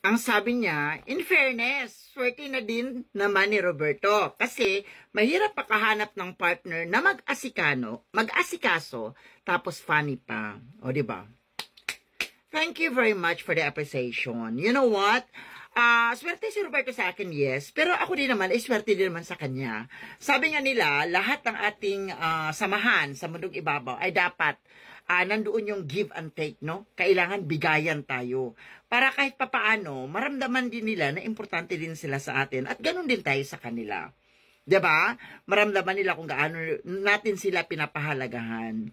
ang sabi niya, in fairness, swerte na din naman ni Roberto. Kasi, mahirap pakahanap ng partner na mag-asikaso, tapos funny pa. O, diba? Thank you very much for the appreciation. You know what? Swerte si Roberto sa akin, yes. Pero ako din naman, swerte din naman sa kanya. Sabi nga nila, lahat ng ating samahan sa mundong ibabaw ay dapat nandoon yung give and take, no? Kailangan bigayan tayo. Para kahit papaano, maramdaman din nila na importante din sila sa atin. At ganun din tayo sa kanila. 'Di ba? Maramdaman nila kung gaano natin sila pinapahalagahan.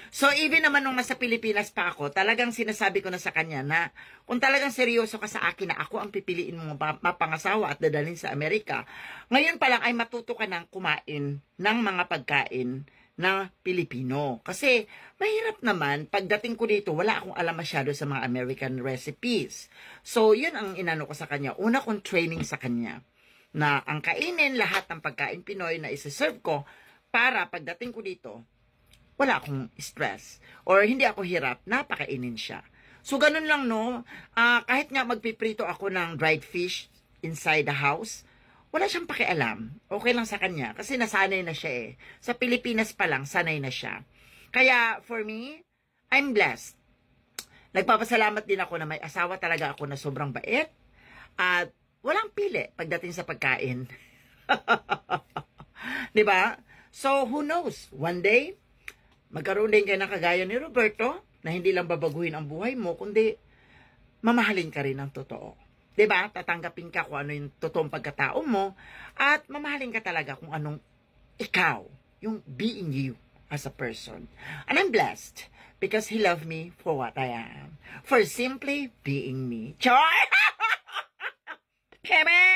So, even naman nung nasa Pilipinas pa ako, talagang sinasabi ko na sa kanya na kung talagang seryoso ka sa akin na ako ang pipiliin mo mapangasawa at dadalhin sa Amerika, ngayon pa lang ay matuto ka ng kumain ng mga pagkain na Pilipino. Kasi, mahirap naman, pagdating ko dito, wala akong alam masyado sa mga American recipes. So, yun ang inano ko sa kanya. Una kong training sa kanya, na ang kainin lahat ng pagkain Pinoy na isa-serve ko, para pagdating ko dito, wala akong stress. Or hindi ako hirap, napakainin siya. So, ganun lang, no? Kahit nga magpiprito ako ng dried fish inside the house, wala siyang pakialam. Okay lang sa kanya. Kasi nasanay na siya eh. Sa Pilipinas pa lang, sanay na siya. Kaya, for me, I'm blessed. Nagpapasalamat din ako na may asawa talaga ako na sobrang bait. At walang pili pagdating sa pagkain. Diba? So, who knows? One day, magkaroon din kayo ng kagaya ni Roberto na hindi lang babaguhin ang buhay mo, kundi mamahalin ka rin ng totoo. Diba? Tatanggapin ka kung ano yung totoong pagkatao mo at mamahalin ka talaga kung anong ikaw, yung being you as a person. And I'm blessed because he loved me for what I am. For simply being me. Char! Keme!